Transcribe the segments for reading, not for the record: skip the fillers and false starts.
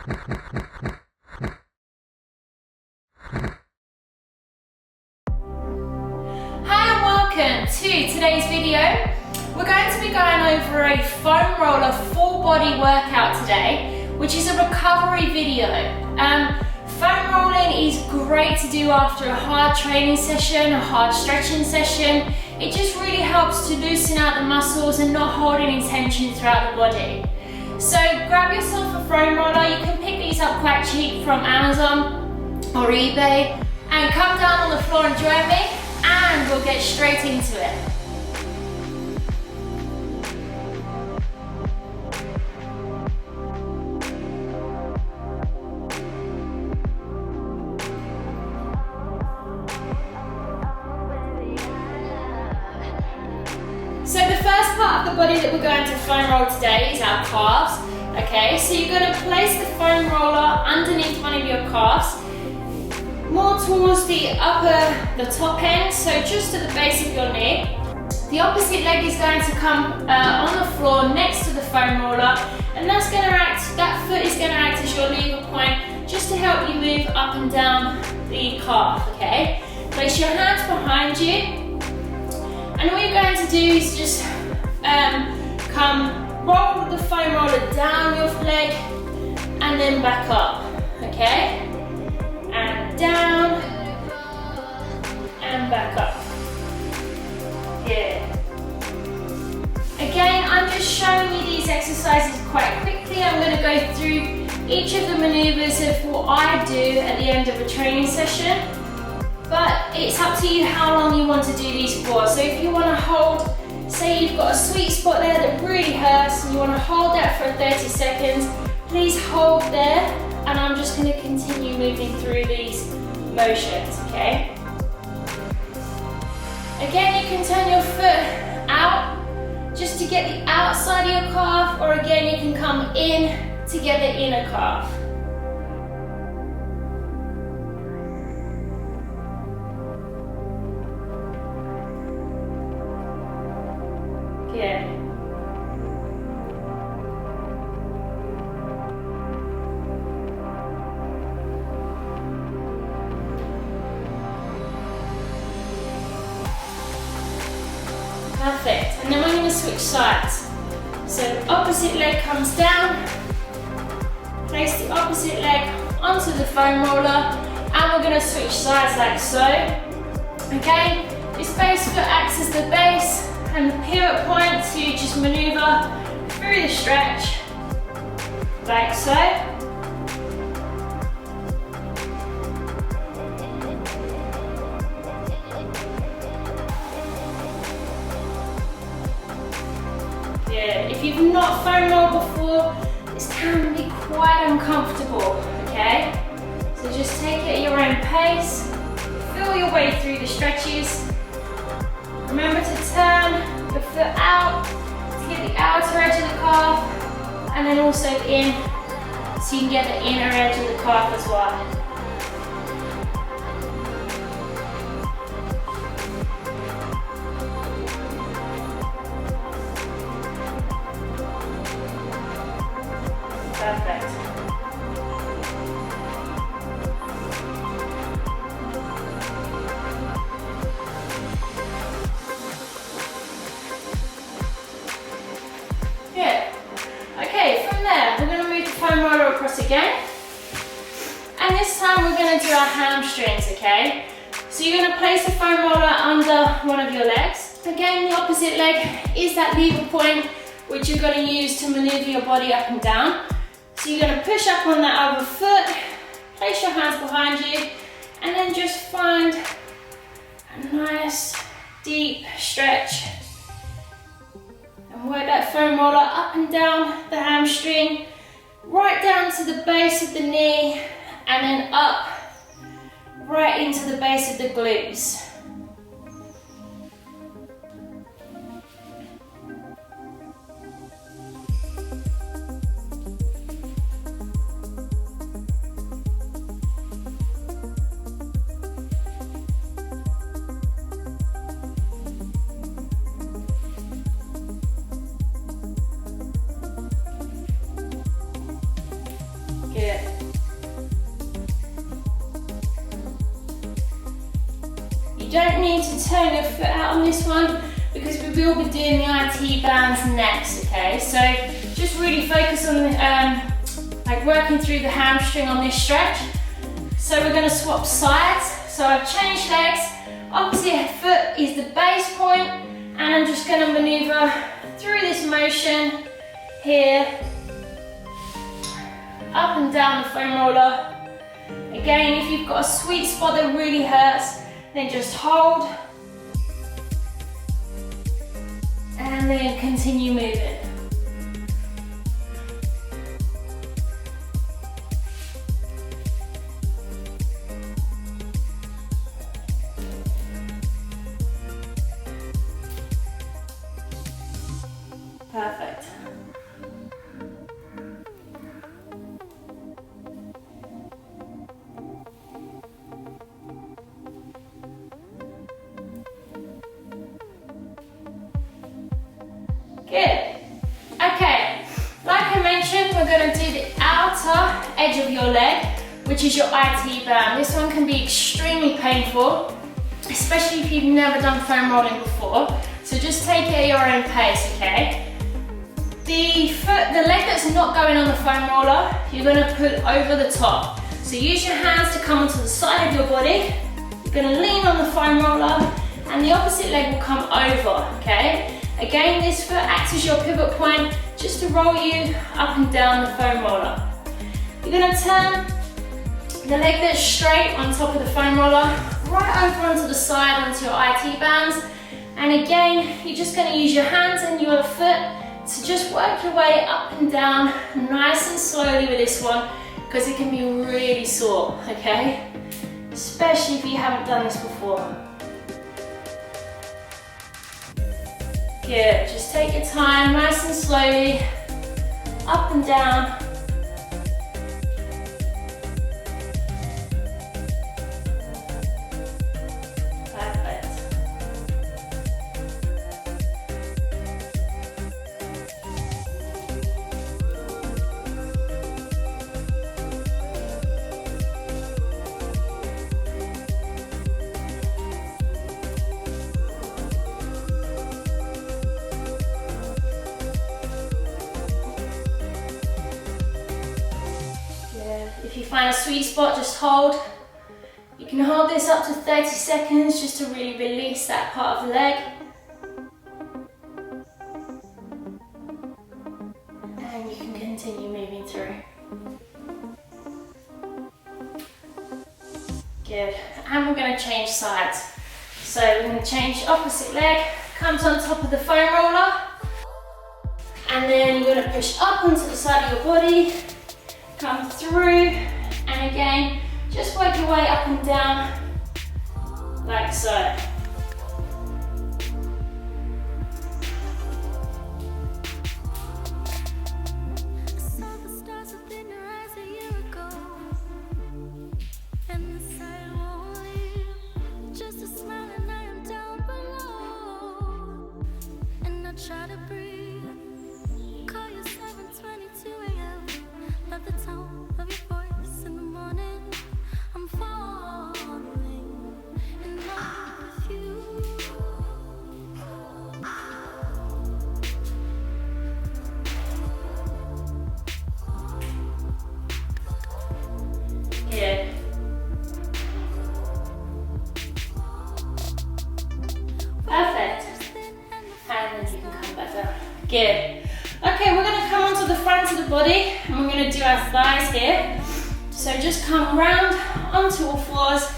Hi and welcome to today's video. We're going to be going over a foam roller full body workout today, which is a recovery video. Foam rolling is great to do after a hard training session, a hard stretching session. It just really helps to loosen out the muscles and not hold any tension throughout the body. So grab yourself a foam roller. You can pick these up quite cheap from Amazon or eBay, and come down on the floor and join me, and we'll get straight into it. So the first part of the body that we're going to foam roll today is our calves. Okay, so you're going to place the foam roller underneath one of your calves, more towards the top end, so just at the base of your knee. The opposite leg is going to come on the floor next to the foam roller, and that foot is going to act as your lever point, just to help you move up and down the calf. Okay, place your hands behind you. And all you're going to do is just roll the foam roller down your leg and then back up, okay? And down and back up. Good. Again, I'm just showing you these exercises quite quickly. I'm going to go through each of the maneuvers of what I do at the end of a training session. But it's up to you how long you want to do these for. So if you want to hold, say you've got a sweet spot there that really hurts and you want to hold that for 30 seconds, please hold there, and I'm just going to continue moving through these motions, okay? Again, you can turn your foot out just to get the outside of your calf, or again you can come in to get the inner calf. Good. Perfect. And then we're going to switch sides. So the opposite leg comes down. Place the opposite leg onto the foam roller, and we're going to switch sides like so. Okay. This base foot acts as the base and the pivot point to just maneuver through the stretch, like so. Good. If you've not foam rolled before, this can be quite uncomfortable, okay? So just take it at your own pace, feel your way through the stretches. Remember to turn the foot out to get the outer edge of the calf, and then also in, so you can get the inner edge of the calf as well. Perfect. Across again, and this time we're going to do our hamstrings, okay? So you're going to place the foam roller under one of your legs. Again, the opposite leg is that lever point, which you're going to use to maneuver your body up and down. So you're going to push up on that other foot, place your hands behind you, and then just find a nice deep stretch and work that foam roller up and down the hamstring, right down to the base of the knee, and then up right into the base of the glutes. Good. You don't need to turn your foot out on this one because we will be doing the IT bands next, okay? So just really focus on like working through the hamstring on this stretch. So we're going to swap sides. So I've changed legs, opposite foot is the base point, and I'm just going to maneuver through this motion here, up and down the foam roller. Again, if you've got a sweet spot that really hurts, then just hold, and then continue moving. Perfect. Good. Okay, like I mentioned, we're going to do the outer edge of your leg, which is your IT band. This one can be extremely painful, especially if you've never done foam rolling before. So just take it at your own pace, okay? The leg that's not going on the foam roller, you're going to put over the top. So use your hands to come onto the side of your body. You're going to lean on the foam roller, and the opposite leg will come over, okay? Again, this foot acts as your pivot point just to roll you up and down the foam roller. You're going to turn the leg that's straight on top of the foam roller right over onto the side onto your IT bands. And again, you're just going to use your hands and your foot to just work your way up and down nice and slowly with this one, because it can be really sore, okay? Especially if you haven't done this before. Good, just take your time, nice and slowly, up and down. Perfect. If you find a sweet spot, just hold. You can hold this up to 30 seconds just to really release that part of the leg. And you can continue moving through. Good. And we're going to change sides. So we're going to change opposite leg, comes on top of the foam roller. And then you're going to push up onto the side of your body. Come through, and again, just work your way up and down, like so. Try to breathe, call you 7:22 a.m. Love the tone of your voice in the morning. I'm falling in love with you. Good. Perfect. And then you can come back down. Good. Okay, we're going to come onto the front of the body, and we're going to do our thighs here. So just come round onto all fours.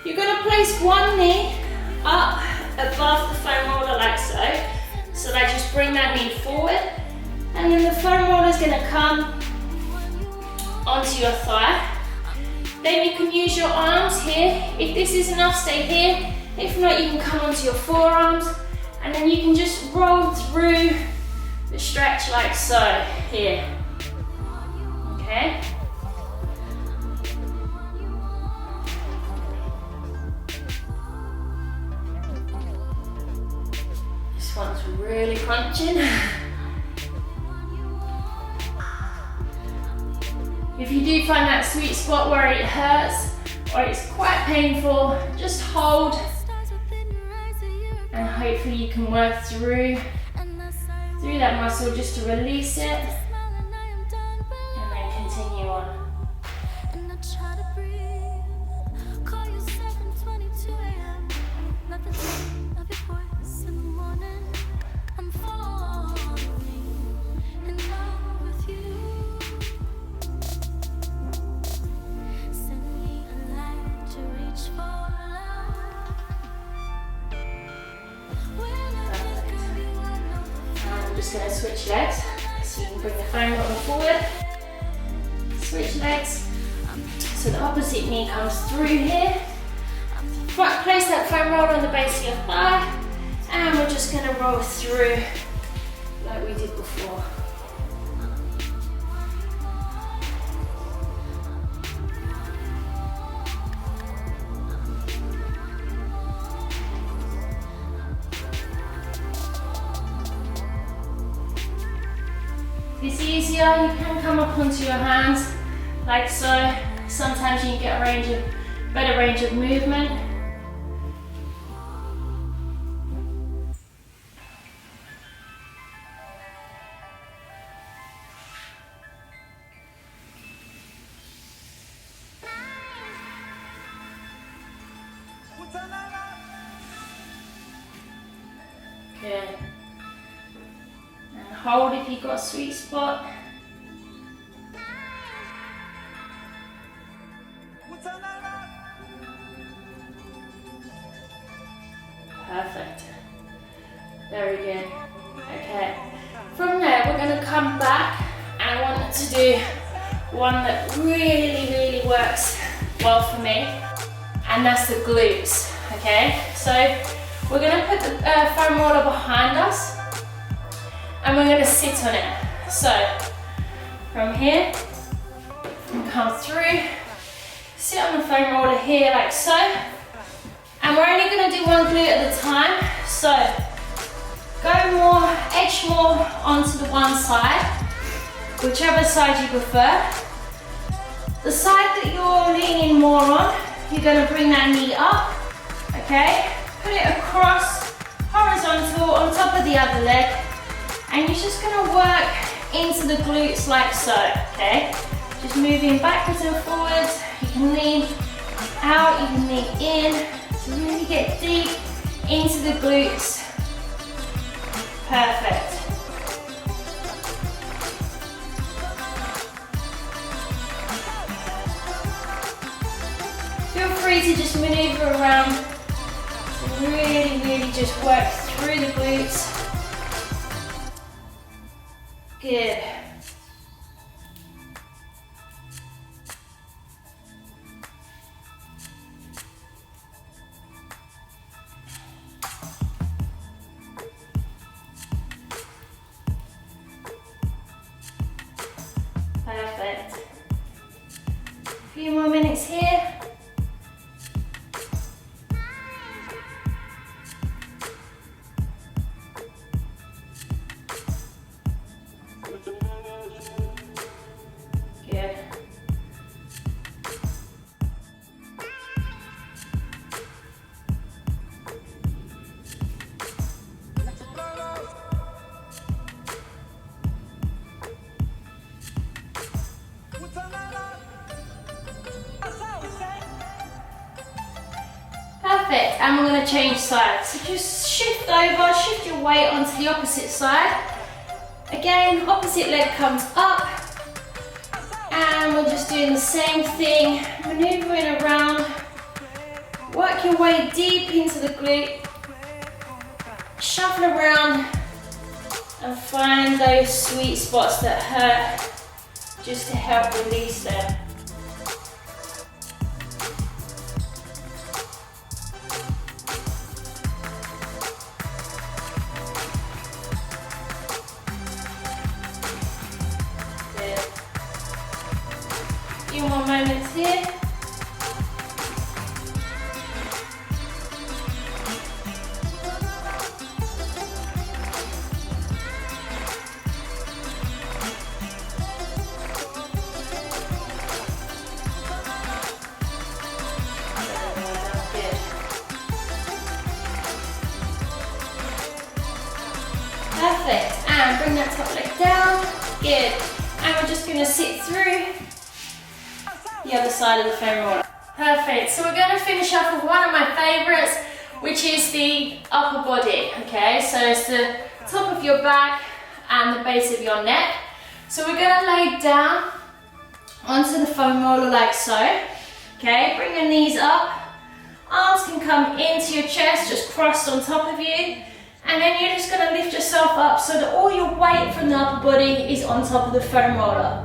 You're going to place one knee up above the foam roller like so. So that just bring that knee forward, and then the foam roller is going to come onto your thigh. Then you can use your arms here. If this is enough, stay here. If not, you can come onto your forearms, and then you can just roll through the stretch like so, here. Okay? This one's really crunching. If you do find that sweet spot where it hurts or it's quite painful, just hold and hopefully you can work through that muscle just to release it and then continue on. Going to switch legs, so you can bring the foam roller forward, switch legs, so the opposite knee comes through here, place that foam roller on the base of your thigh, and we're just going to roll through like we did before. If it's easier, you can come up onto your hands, like so. Sometimes you get a better range of movement. Good. Hold if you've got a sweet spot. Perfect. Very good. Okay. From there, we're going to come back and I want to do one that really works well for me, and that's the glutes. Okay. So we're going to put the foam roller behind us. And we're going to sit on it. So, from here, come through, sit on the foam roller here like so. And we're only going to do one glute at a time. So, edge more onto the one side, whichever side you prefer. The side that you're leaning more on, you're going to bring that knee up, okay? Put it across, horizontal, on top of the other leg. And you're just going to work into the glutes like so, okay? Just moving backwards and forwards. You can lean out, you can lean in to really get deep into the glutes. Perfect. Feel free to just maneuver around. Really just work through the glutes. Good. Perfect. A few more minutes here. Perfect, and we're going to change sides. So just shift over, shift your weight onto the opposite side. Again, opposite leg comes up. And we're just doing the same thing, maneuvering around. Work your way deep into the glute. Shuffle around and find those sweet spots that hurt just to help release them. Few more moments here. bring that top leg down. Good. And we're just gonna sit through the other side of the foam roller. Perfect. So we're gonna finish off with one of my favorites, which is the upper body, okay? So it's the top of your back and the base of your neck. So we're gonna lay down onto the foam roller like so, okay? Bring your knees up, arms can come into your chest, just crossed on top of you, and then you're just gonna lift yourself up so that all your weight from the upper body is on top of the foam roller.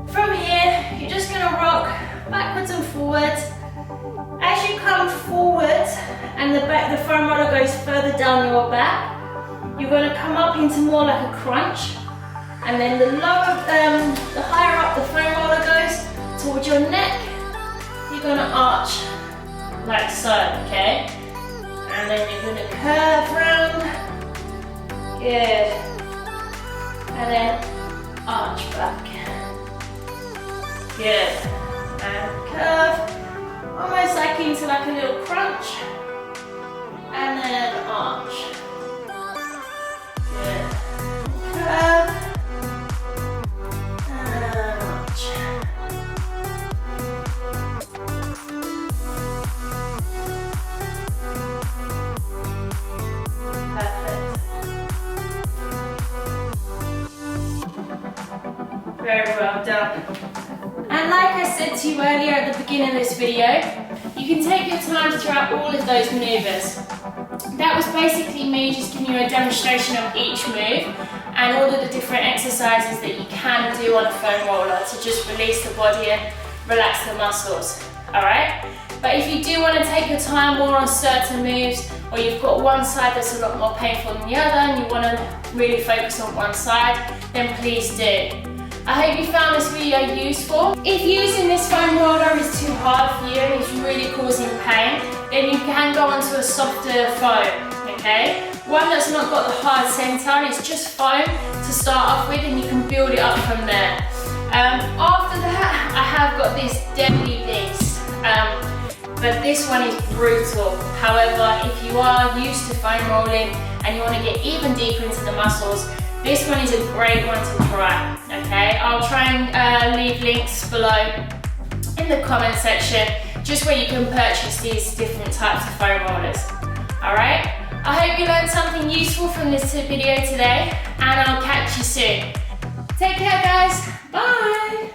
From here, you're just gonna rock backwards and forwards. As you come forward and the foam roller goes further down your back, you're gonna come up into more like a crunch. And then the higher up the foam roller goes towards your neck, you're gonna arch like so, okay? And then you're gonna curve round. Good. And then arch back. Good. And curve, almost like into like a little crunch. And then arch. Good. Curve. And arch. Perfect. Very well done. And like I said to you earlier at the beginning of this video, you can take your time throughout all of those maneuvers. That was basically me just giving you a demonstration of each move and all of the different exercises that you can do on a foam roller to just release the body and relax the muscles, alright? But if you do want to take your time more on certain moves, or you've got one side that's a lot more painful than the other and you want to really focus on one side, then please do. I hope you found this video useful. If using this foam roller is too hard for you and it's really causing pain, then you can go onto a softer foam, okay? One that's not got the hard center, it's just foam to start off with and you can build it up from there. After that, I have got this deadly beast, but this one is brutal. However, if you are used to foam rolling and you want to get even deeper into the muscles, this one is a great one to try, okay? I'll try and leave links below in the comment section, just where you can purchase these different types of foam rollers, alright? I hope you learned something useful from this video today, and I'll catch you soon. Take care guys, bye!